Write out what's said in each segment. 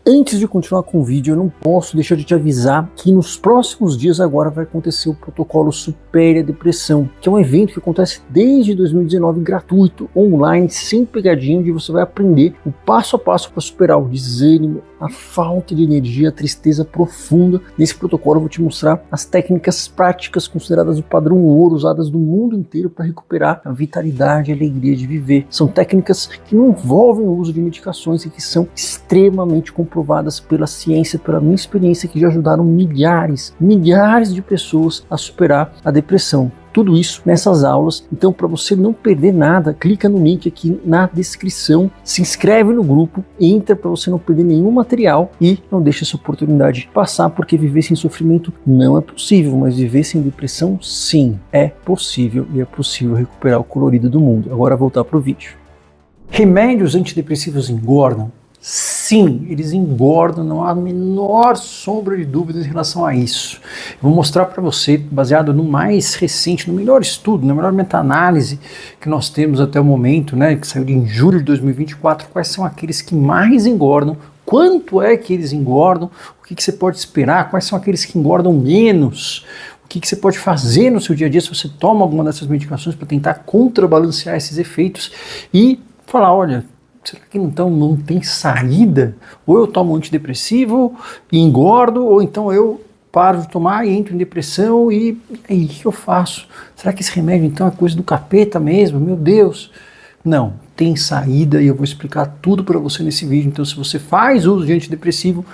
Antes de continuar com o vídeo, eu não posso deixar de te avisar que nos próximos dias agora vai acontecer o protocolo Supere a Depressão, que é um evento que acontece desde 2019 gratuito, online, sem pegadinha, onde você vai aprender o passo a passo para superar o desânimo, a falta de energia, a tristeza profunda. Nesse protocolo eu vou te mostrar as técnicas práticas consideradas o padrão ouro, usadas no mundo inteiro para recuperar a vitalidade e a alegria de viver. São técnicas que não envolvem o uso de medicações e que são extremamente comprovadas pela ciência, pela minha experiência, que já ajudaram milhares de pessoas a superar a depressão. Tudo isso nessas aulas. Então, para você não perder nada, clica no link aqui na descrição, se inscreve no grupo, entra para você não perder nenhum material e não deixe essa oportunidade passar, porque viver sem sofrimento não é possível, mas viver sem depressão, sim, é possível, e é possível recuperar o colorido do mundo. Agora voltar para o vídeo. Remédios antidepressivos engordam? Sim, eles engordam, não há a menor sombra de dúvidas em relação a isso. Eu vou mostrar para você, baseado no mais recente, no melhor estudo, na melhor meta-análise que nós temos até o momento, né, que saiu em julho de 2024, quais são aqueles que mais engordam, quanto é que eles engordam, o que você pode esperar, quais são aqueles que engordam menos, o que você pode fazer no seu dia a dia se você toma alguma dessas medicações para tentar contrabalancear esses efeitos e falar, olha, será que então não tem saída? Ou eu tomo um antidepressivo e engordo, ou então eu paro de tomar e entro em depressão e aí, o que eu faço? Será que esse remédio então é coisa do capeta mesmo? Meu Deus! Não, tem saída e eu vou explicar tudo para você nesse vídeo. Então, se você faz uso de antidepressivo,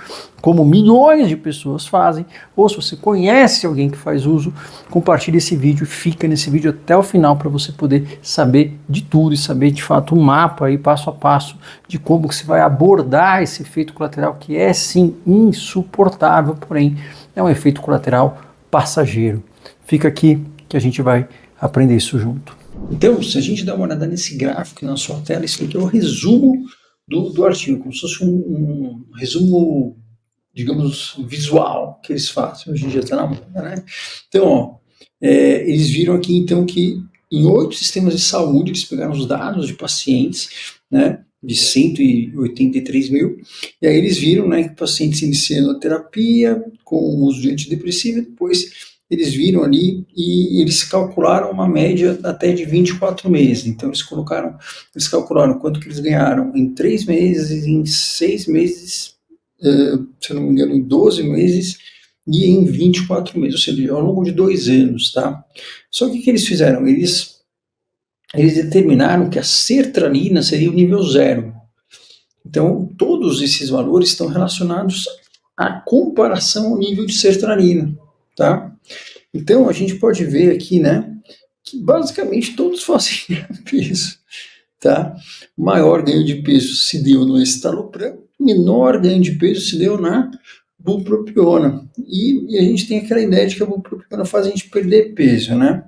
como milhões de pessoas fazem, ou se você conhece alguém que faz uso, compartilhe esse vídeo, fica nesse vídeo até o final para você poder saber de tudo e saber de fato um mapa aí, passo a passo, de como que você vai abordar esse efeito colateral, que é sim insuportável, porém é um efeito colateral passageiro. Fica aqui que a gente vai aprender isso junto. Então, se a gente dá uma olhada nesse gráfico na sua tela, isso aqui é o resumo do artigo, como se fosse um resumo, digamos, visual que eles fazem. Hoje em dia está na moda, né? Então, ó, eles viram aqui, então, que em 8 sistemas de saúde, eles pegaram os dados de pacientes, né, de 183 mil, e aí eles viram, né, que pacientes iniciando a terapia com o uso de antidepressivo, depois eles viram ali e eles calcularam uma média até de 24 meses. Então eles calcularam quanto que eles ganharam em 3 meses, em 6 meses, se não me engano, em 12 meses e em 24 meses, ou seja, ao longo de 2 anos, tá? Só que o que eles fizeram? Eles determinaram que a sertralina seria o nível 0. Então todos esses valores estão relacionados à comparação ao nível de sertralina, tá? Então, a gente pode ver aqui, né, que basicamente todos fazem peso, tá? Maior ganho de peso se deu no estalopram, menor ganho de peso se deu na bupropiona. E a gente tem aquela ideia de que a bupropiona faz a gente perder peso, né?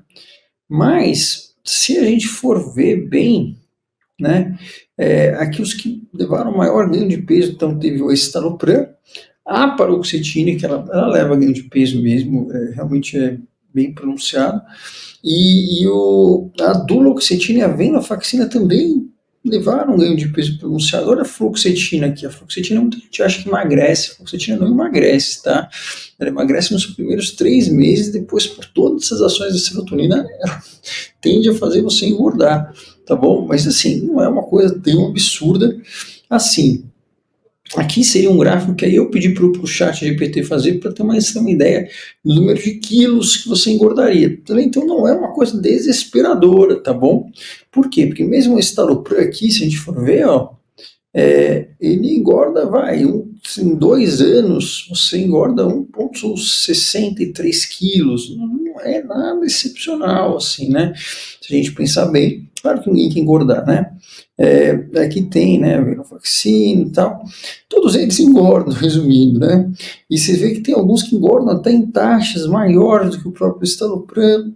Mas, se a gente for ver bem, né, aqui os que levaram maior ganho de peso, então teve o estalopram, a paroxetina, que ela leva ganho de peso mesmo, realmente é bem pronunciado, e a duloxetina e a venlafaxina também levaram ganho de peso pronunciado. Olha a fluoxetina aqui, a fluoxetina muita gente acha que emagrece, a fluoxetina não emagrece, tá? Ela emagrece nos primeiros 3 meses, depois por todas essas ações da serotonina, ela tende a fazer você engordar, tá bom? Mas assim, não é uma coisa tão absurda assim. Aqui seria um gráfico que aí eu pedi para o chat GPT fazer para ter uma ideia do número de quilos que você engordaria. Então não é uma coisa desesperadora, tá bom? Por quê? Porque mesmo o estalopram aqui, se a gente for ver, ó, ele engorda, em 2 anos você engorda 1,63 quilos. Não é nada excepcional, assim, né? Se a gente pensar bem, claro que ninguém quer engordar, né? Aqui tem, né, a venlafaxina e tal, todos eles engordam, resumindo, né? E você vê que tem alguns que engordam até em taxas maiores do que o próprio estalopram,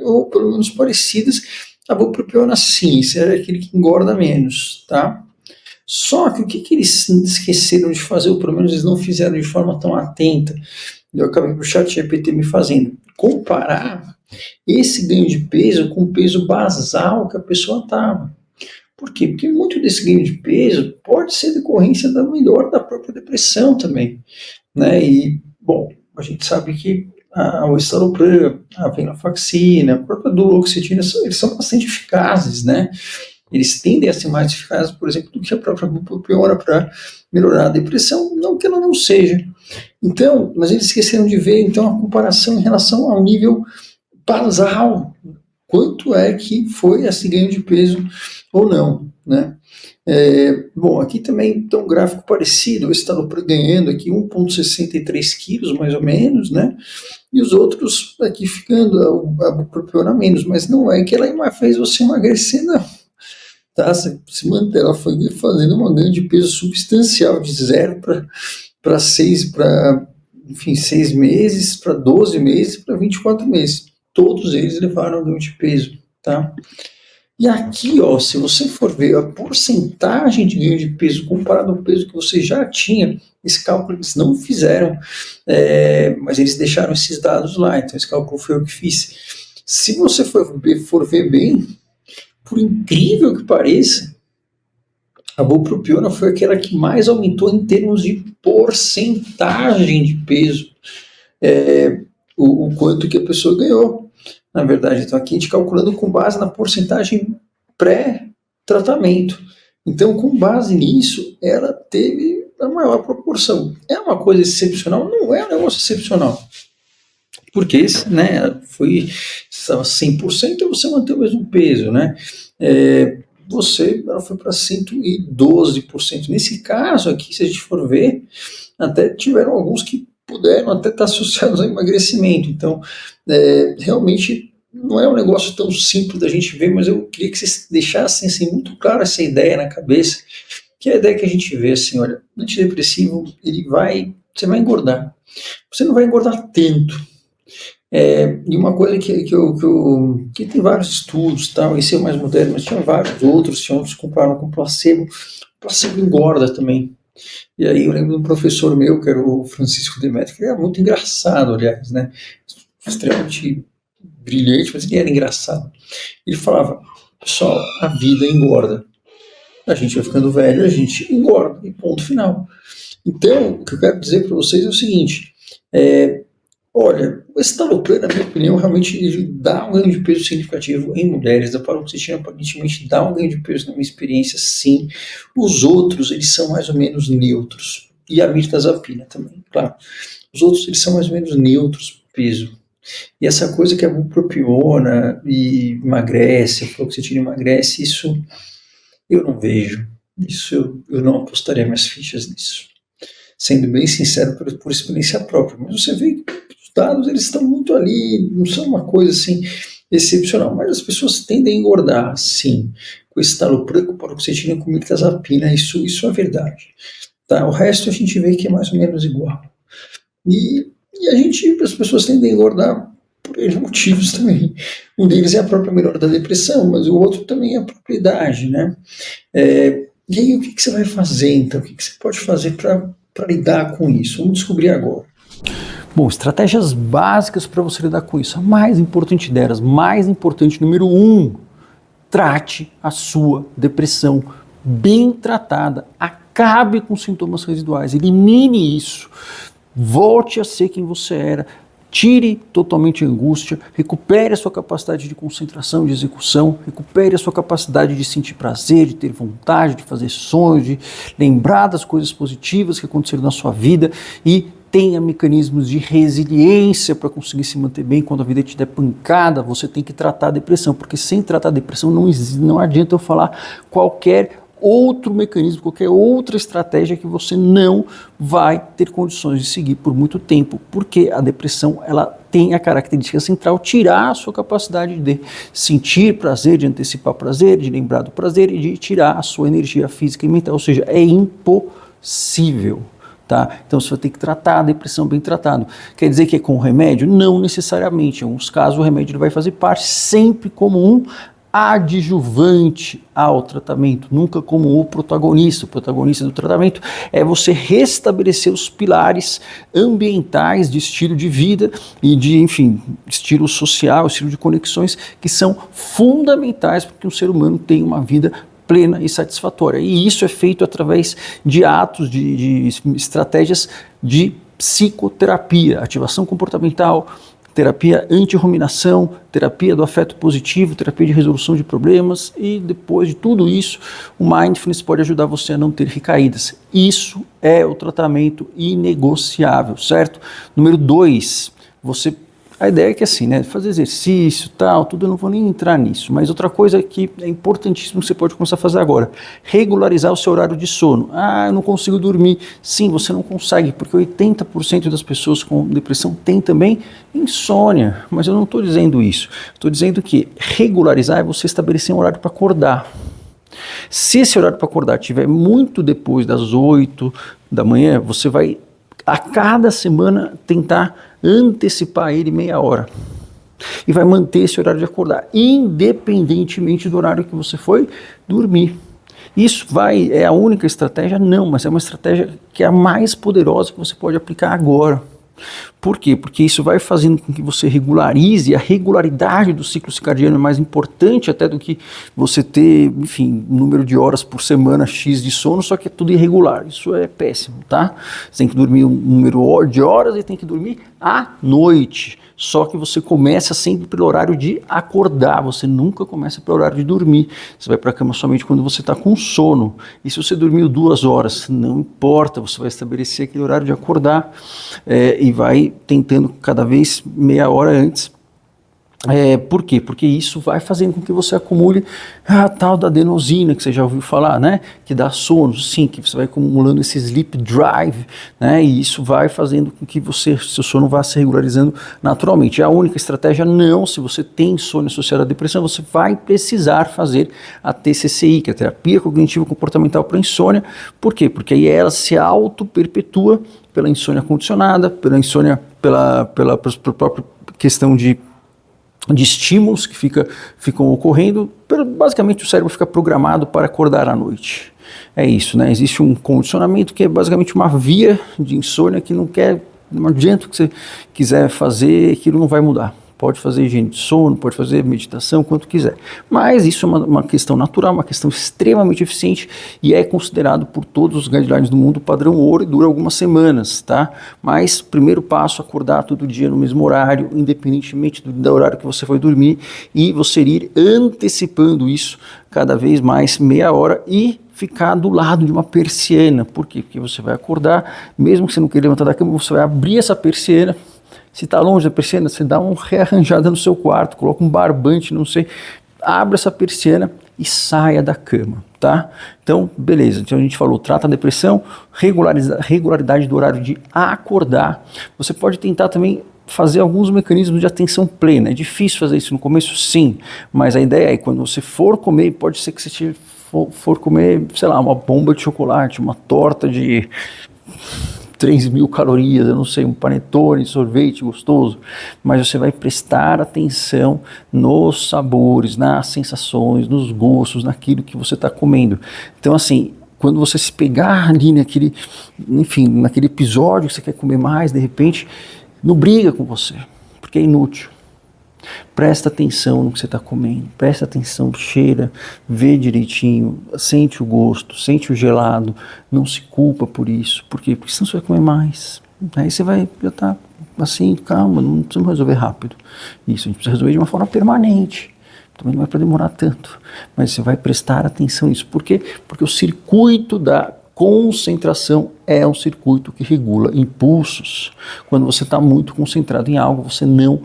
ou pelo menos parecidas. A bupropiona, sim, é aquele que engorda menos, tá? Só que o que eles esqueceram de fazer, ou pelo menos eles não fizeram de forma tão atenta, eu acabei pro chat GPT me fazendo, comparar esse ganho de peso com o peso basal que a pessoa estava. Por quê? Porque muito desse ganho de peso pode ser decorrência da melhora da própria depressão também, né? E, bom, a gente sabe que o estalopram, a venlafaxina, a própria duloxetina, eles são bastante eficazes, né? Eles tendem a ser mais eficazes, por exemplo, do que a própria bupropiona para melhorar a depressão, não que ela não seja. Então, mas eles esqueceram de ver, então, a comparação em relação ao nível basal, quanto é que foi esse ganho de peso ou não, né? Bom, aqui também tem um gráfico parecido, o estalopram ganhando aqui 1,63 quilos, mais ou menos, né? E os outros aqui ficando, a bupropiona menos, mas não é que ela fez você emagrecer, não. Tá? Se manter, ela foi fazendo uma ganho de peso substancial, de 0 para 6, para, enfim, 6 meses, para 12 meses, para 24 meses. Todos eles levaram a ganho de peso, tá? E aqui, ó, se você for ver a porcentagem de ganho de peso comparado ao peso que você já tinha, esse cálculo eles não fizeram, mas eles deixaram esses dados lá, então esse cálculo foi eu que fiz. Se você for ver bem, por incrível que pareça, a bupropiona foi aquela que mais aumentou em termos de porcentagem de peso, o quanto que a pessoa ganhou. Na verdade, então aqui a gente calculando com base na porcentagem pré-tratamento. Então, com base nisso, ela teve a maior proporção. É uma coisa excepcional? Não é um negócio excepcional. Porque, né, foi 100% e você mantém o mesmo peso, né? Ela foi para 112%. Nesse caso aqui, se a gente for ver, até tiveram alguns que puderam até estar associados ao emagrecimento. Então, realmente não é um negócio tão simples da gente ver, mas eu queria que vocês deixassem assim, muito claro essa ideia na cabeça, que é a ideia que a gente vê assim, olha, o antidepressivo, você vai engordar. Você não vai engordar tanto. E uma coisa que tem vários estudos, tal, esse é o mais moderno, mas tinha vários outros que compararam com placebo. O placebo engorda também. E aí eu lembro de um professor meu, que era o Francisco Demetrio, que era muito engraçado, aliás, né? Extremamente brilhante, mas ele era engraçado. Ele falava, pessoal, a vida engorda. A gente vai ficando velho, a gente engorda, e ponto final. Então, o que eu quero dizer para vocês é o seguinte, olha, o estalopram, na minha opinião, realmente ele dá um ganho de peso significativo em mulheres. A paroxetina aparentemente dá um ganho de peso, na minha experiência, sim. Os outros, eles são mais ou menos neutros. E a mirtazapina também, claro. Os outros, eles são mais ou menos neutros peso. E essa coisa que a bupropiona emagrece, a fluoxetina emagrece, isso eu não vejo. Isso eu não apostaria minhas fichas nisso. Sendo bem sincero, por experiência própria. Mas você vê que os dados, eles estão muito ali, não são uma coisa assim excepcional. Mas as pessoas tendem a engordar, sim. Com estalopram, com paroxetina, com mirtazapina, isso é verdade. Tá? O resto a gente vê que é mais ou menos igual. E as pessoas tendem a engordar por N motivos também. Um deles é a própria melhora da depressão, mas o outro também é a própria idade, né? E aí, o que você vai fazer, então? O que você pode fazer para lidar com isso? Vamos descobrir agora. Bom, estratégias básicas para você lidar com isso. A mais importante delas, número 1, trate a sua depressão bem tratada. Acabe com os sintomas residuais, elimine isso. Volte a ser quem você era, tire totalmente a angústia, recupere a sua capacidade de concentração, de execução, recupere a sua capacidade de sentir prazer, de ter vontade, de fazer sonhos, de lembrar das coisas positivas que aconteceram na sua vida e tenha mecanismos de resiliência para conseguir se manter bem. Quando a vida te der pancada, você tem que tratar a depressão, porque sem tratar a depressão não adianta eu falar qualquer outro mecanismo, qualquer outra estratégia que você não vai ter condições de seguir por muito tempo, porque a depressão ela tem a característica central tirar a sua capacidade de sentir prazer, de antecipar prazer, de lembrar do prazer e de tirar a sua energia física e mental, ou seja, é impossível. Tá? Então você vai ter que tratar a depressão bem tratado. Quer dizer que é com remédio? Não necessariamente. Em alguns casos o remédio ele vai fazer parte sempre como um adjuvante ao tratamento, nunca como o protagonista. O protagonista do tratamento é você restabelecer os pilares ambientais de estilo de vida e de, enfim, estilo social, estilo de conexões que são fundamentais para que um ser humano tenha uma vida plena e satisfatória. E isso é feito através de atos, de estratégias de psicoterapia, ativação comportamental, terapia anti-ruminação, terapia do afeto positivo, terapia de resolução de problemas, e depois de tudo isso, o Mindfulness pode ajudar você a não ter recaídas. Isso é o tratamento inegociável, certo? Número 2, a ideia é que assim, né, fazer exercício, tal, tudo, eu não vou nem entrar nisso, mas outra coisa que é importantíssimo que você pode começar a fazer agora, regularizar o seu horário de sono. Ah, eu não consigo dormir. Sim, você não consegue, porque 80% das pessoas com depressão têm também insônia, mas eu não estou dizendo isso. Estou dizendo que regularizar é você estabelecer um horário para acordar. Se esse horário para acordar estiver muito depois das 8 da manhã, você vai a cada semana tentar antecipar ele meia hora. E vai manter esse horário de acordar, independentemente do horário que você foi dormir. Isso é a única estratégia? Não, mas é uma estratégia que é a mais poderosa que você pode aplicar agora. Por quê? Porque isso vai fazendo com que você regularize, a regularidade do ciclo circadiano é mais importante até do que você ter, enfim, um número de horas por semana X de sono, só que é tudo irregular. Isso é péssimo, tá? Você tem que dormir um número de horas e tem que dormir à noite. Só que você começa sempre pelo horário de acordar, você nunca começa pelo horário de dormir. Você vai para a cama somente quando você está com sono. E se você dormiu 2 horas, não importa, você vai estabelecer aquele horário de acordar e vai tentando cada vez meia hora antes. Por quê? Porque isso vai fazendo com que você acumule a tal da adenosina, que você já ouviu falar, né? Que dá sono, sim, que você vai acumulando esse sleep drive, né? E isso vai fazendo com que seu sono vá se regularizando naturalmente. A única estratégia não, se você tem insônia associada à depressão, você vai precisar fazer a TCCI, que é a terapia cognitivo comportamental para insônia. Por quê? Porque aí ela se auto-perpetua pela insônia condicionada, pela insônia, pela própria questão de estímulos que ficam ocorrendo, basicamente o cérebro fica programado para acordar à noite. É isso, né? Existe um condicionamento que é basicamente uma via de insônia que não adianta o que você quiser fazer, aquilo não vai mudar. Pode fazer higiene de sono, pode fazer meditação, quanto quiser. Mas isso é uma questão natural, uma questão extremamente eficiente e é considerado por todos os guidelines do mundo padrão ouro e dura algumas semanas, tá? Mas primeiro passo, acordar todo dia no mesmo horário, independentemente do horário que você foi dormir, e você ir antecipando isso cada vez mais meia hora e ficar do lado de uma persiana. Por quê? Porque você vai acordar, mesmo que você não queira levantar da cama, você vai abrir essa persiana. Se está longe da persiana, você dá uma rearranjada no seu quarto, coloca um barbante, não sei, abre essa persiana e saia da cama, tá? Então, beleza. Então a gente falou, trata a depressão, regularidade do horário de acordar. Você pode tentar também fazer alguns mecanismos de atenção plena. É difícil fazer isso no começo, sim, mas a ideia é que quando você for comer, pode ser que você for comer, sei lá, uma bomba de chocolate, uma torta de 3.000 calorias, eu não sei, um panetone, sorvete gostoso, mas você vai prestar atenção nos sabores, nas sensações, nos gostos, naquilo que você está comendo. Então, assim, quando você se pegar ali naquele episódio que você quer comer mais, de repente, não briga com você, porque é inútil. Presta atenção no que você está comendo, presta atenção, cheira, vê direitinho, sente o gosto, sente o gelado, não se culpa por isso. Por quê? Porque senão você vai comer mais. Aí você vai já estar assim, calma, não precisamos resolver rápido. Isso, a gente precisa resolver de uma forma permanente. Também não é para demorar tanto, mas você vai prestar atenção nisso. Por quê? Porque o circuito da concentração é um circuito que regula impulsos. Quando você está muito concentrado em algo, você não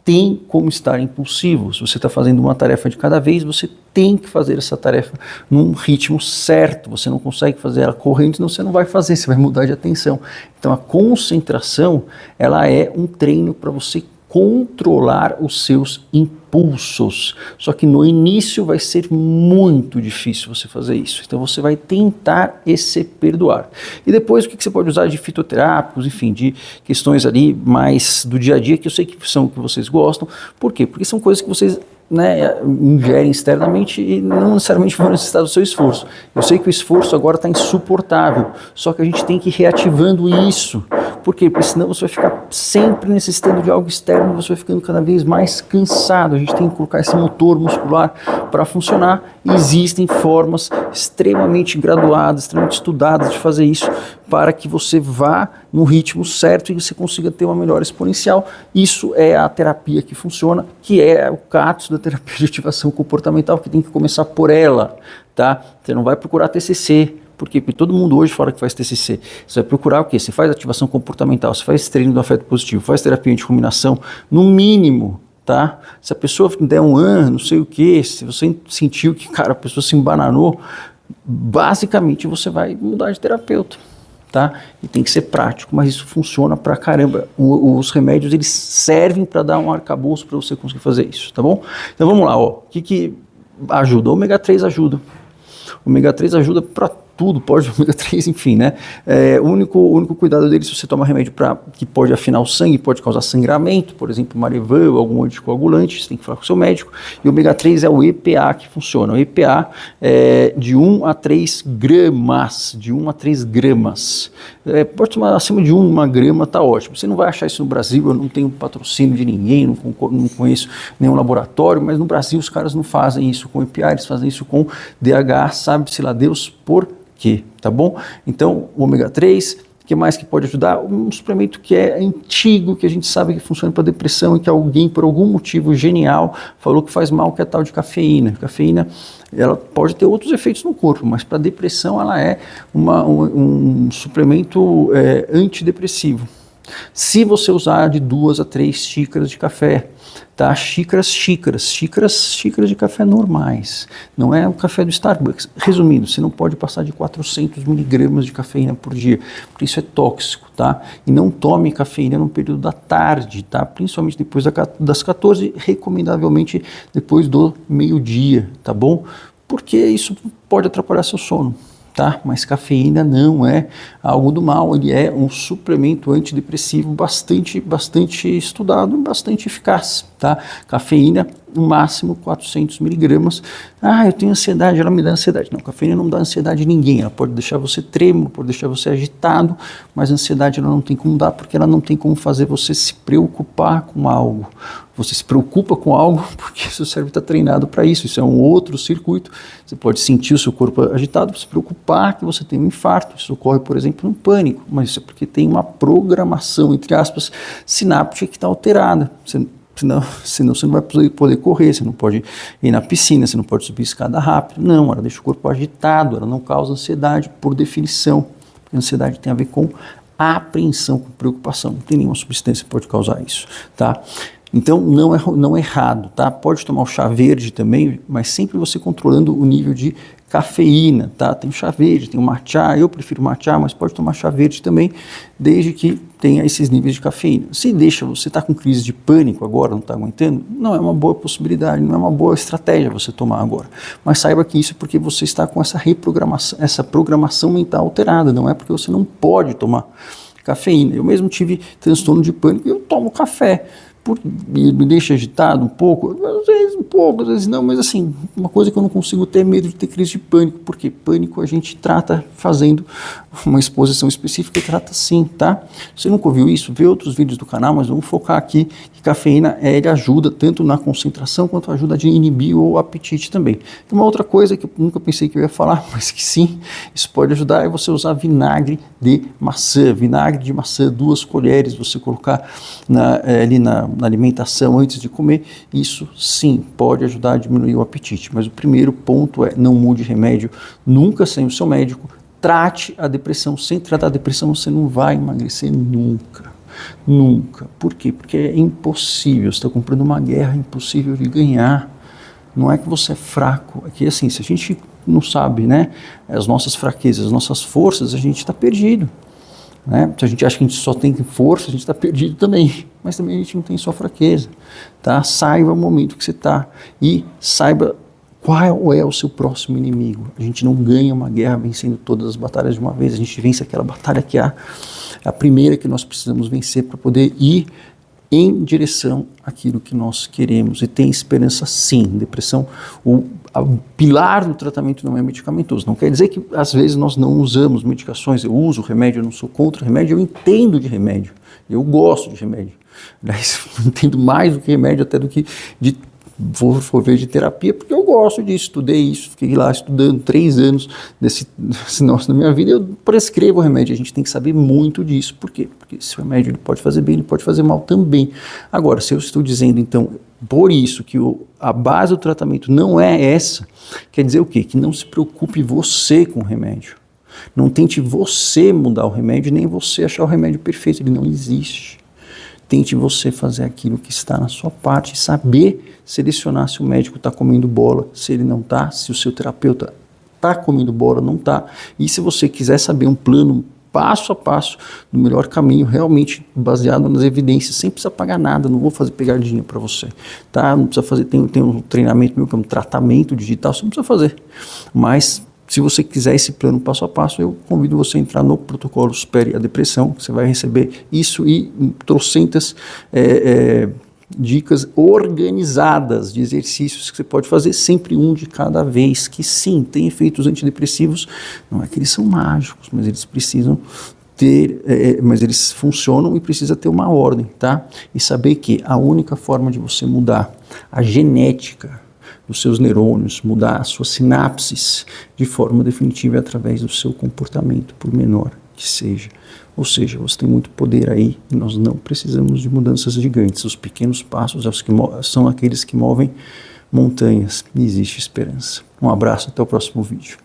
tem como estar impulsivo. Se você está fazendo uma tarefa de cada vez, você tem que fazer essa tarefa num ritmo certo. Você não consegue fazer ela correndo, senão você não vai fazer, você vai mudar de atenção. Então a concentração, ela é um treino para você controlar os seus impulsos. Só que no início vai ser muito difícil você fazer isso. Então você vai tentar se perdoar. E depois o que você pode usar de fitoterápicos, enfim, de questões ali mais do dia a dia, que eu sei que são o que vocês gostam. Por quê? Porque são coisas que vocês ingerem externamente e não necessariamente vão necessitar do seu esforço. Eu sei que o esforço agora está insuportável, só que a gente tem que ir reativando isso Por quê? Porque senão você vai ficar sempre necessitando de algo externo, você vai ficando cada vez mais cansado. A gente tem que colocar esse motor muscular para funcionar. E existem formas extremamente graduadas, extremamente estudadas de fazer isso, para que você vá no ritmo certo e você consiga ter uma melhora exponencial. Isso é a terapia que funciona, que é o CATS da terapia de ativação comportamental, que tem que começar por ela, tá? Você não vai procurar TCC, porque todo mundo hoje fala que faz TCC. Você vai procurar o quê? Você faz ativação comportamental, você faz treino do afeto positivo, faz terapia de ruminação, no mínimo, tá? Se a pessoa der um ano, não sei o quê, se você sentiu que, cara, a pessoa se embananou, basicamente você vai mudar de terapeuta, tá? E tem que ser prático, mas isso funciona pra caramba. Os remédios, eles servem para dar um arcabouço para você conseguir fazer isso, tá bom? Então vamos lá, ó. O que ajuda? O ômega 3 ajuda. O ômega 3 ajuda para tudo, pode ômega 3, enfim, né? O único cuidado dele, se você toma remédio que pode afinar o sangue, pode causar sangramento, por exemplo, Marevan ou algum anticoagulante, você tem que falar com o seu médico. E o ômega 3 é o EPA que funciona. O EPA é de 1 a 3 gramas, de 1 a 3 gramas. Pode tomar acima de 1 grama, tá ótimo. Você não vai achar isso no Brasil, eu não tenho patrocínio de ninguém, não conheço nenhum laboratório, mas no Brasil os caras não fazem isso com EPA, eles fazem isso com DH, sabe-se lá Deus por quê, tá bom? Então, o ômega 3, o que mais que pode ajudar? Um suplemento que é antigo, que a gente sabe que funciona para depressão e que alguém, por algum motivo genial, falou que faz mal, que é a tal de cafeína. Cafeína, ela pode ter outros efeitos no corpo, mas para depressão ela é um suplemento antidepressivo. Se você usar de 2 a 3 xícaras de café, tá? Xícaras de café normais, não é o café do Starbucks. Resumindo, você não pode passar de 400 miligramas de cafeína por dia, porque isso é tóxico, tá? E não tome cafeína no período da tarde, tá? Principalmente depois das 14, recomendavelmente depois do meio-dia, tá bom? Porque isso pode atrapalhar seu sono. Tá? Mas cafeína não é algo do mal, ele é um suplemento antidepressivo bastante estudado e bastante eficaz, tá? Cafeína, no máximo 400 miligramas. Eu tenho ansiedade, ela me dá ansiedade. Não, cafeína não dá ansiedade a ninguém, ela pode deixar você trêmulo, pode deixar você agitado, mas a ansiedade ela não tem como dar, porque ela não tem como fazer você se preocupar com algo. Você se preocupa com algo porque seu cérebro está treinado para isso. Isso é um outro circuito. Você pode sentir o seu corpo agitado, se preocupar que você tem um infarto. Isso ocorre, por exemplo, no pânico. Mas isso é porque tem uma programação, entre aspas, sináptica que está alterada. Senão você não vai poder correr, você não pode ir na piscina, você não pode subir escada rápido. Não, ela deixa o corpo agitado, ela não causa ansiedade por definição. Porque a ansiedade tem a ver com apreensão, com preocupação. Não tem nenhuma substância que pode causar isso, tá? Então não é errado, tá? Pode tomar o chá verde também, mas sempre você controlando o nível de cafeína, tá? Tem o chá verde, tem o matcha, eu prefiro matcha, mas pode tomar chá verde também, desde que tenha esses níveis de cafeína. Se você está com crise de pânico agora, não está aguentando, não é uma boa possibilidade, não é uma boa estratégia você tomar agora. Mas saiba que isso é porque você está com essa programação mental alterada, não é porque você não pode tomar cafeína. Eu mesmo tive transtorno de pânico e eu tomo café. Me deixa agitado um pouco, às vezes não, mas assim, uma coisa que eu não consigo ter medo de ter crise de pânico, porque pânico a gente trata fazendo uma exposição específica e trata assim, tá? Se você nunca ouviu isso, vê outros vídeos do canal, mas vamos focar aqui que cafeína, ele ajuda tanto na concentração quanto ajuda a inibir o apetite também. E uma outra coisa que eu nunca pensei que eu ia falar, mas que sim, isso pode ajudar, é você usar vinagre de maçã, 2 colheres, você colocar ali na alimentação antes de comer, isso sim pode ajudar a diminuir o apetite. Mas o primeiro ponto é não mude remédio nunca sem o seu médico, trate a depressão. Sem tratar a depressão você não vai emagrecer nunca. Nunca. Por quê? Porque é impossível, você está comprando uma guerra impossível de ganhar. Não é que você é fraco, é que assim, se a gente não sabe, né, as nossas fraquezas, as nossas forças, a gente está perdido. Né? Se a gente acha que a gente só tem força, a gente está perdido também, mas também a gente não tem só fraqueza, tá? Saiba o momento que você está e saiba qual é o seu próximo inimigo. A gente não ganha uma guerra vencendo todas as batalhas de uma vez, a gente vence aquela batalha que é a primeira que nós precisamos vencer para poder ir em direção àquilo que nós queremos. E tem esperança sim. Depressão, o pilar do tratamento não é medicamentoso. Não quer dizer que às vezes nós não usamos medicações. Eu uso remédio, eu não sou contra remédio, eu entendo de remédio, eu gosto de remédio. Aliás, eu entendo mais do que remédio até do que vou ver de terapia, porque eu gosto disso, estudei isso, fiquei lá estudando 3 anos desse nosso na minha vida, eu prescrevo remédio. A gente tem que saber muito disso. Por quê? Porque esse remédio ele pode fazer bem, ele pode fazer mal também. Agora, se eu estou dizendo, então, por isso que a base do tratamento não é essa, quer dizer o quê? Que não se preocupe você com o remédio. Não tente você mudar o remédio, nem você achar o remédio perfeito, ele não existe. Tente você fazer aquilo que está na sua parte e saber selecionar se o médico está comendo bola, se ele não está, se o seu terapeuta está comendo bola, não está. E se você quiser saber um plano passo a passo do melhor caminho, realmente baseado nas evidências, sem precisar pagar nada, não vou fazer pegadinha para você, tá? Não precisa fazer, tem um treinamento meu que é um tratamento digital, você não precisa fazer, mas se você quiser esse plano passo a passo, eu convido você a entrar no protocolo Supere a Depressão. Você vai receber isso e trocentas dicas organizadas de exercícios que você pode fazer, sempre um de cada vez, que sim, tem efeitos antidepressivos. Não é que eles são mágicos, mas eles precisam mas eles funcionam e precisa ter uma ordem, tá? E saber que a única forma de você mudar a genética dos seus neurônios, mudar as suas sinapses de forma definitiva através do seu comportamento, por menor que seja. Ou seja, você tem muito poder aí e nós não precisamos de mudanças gigantes. Os pequenos passos são aqueles que movem montanhas e existe esperança. Um abraço, até o próximo vídeo.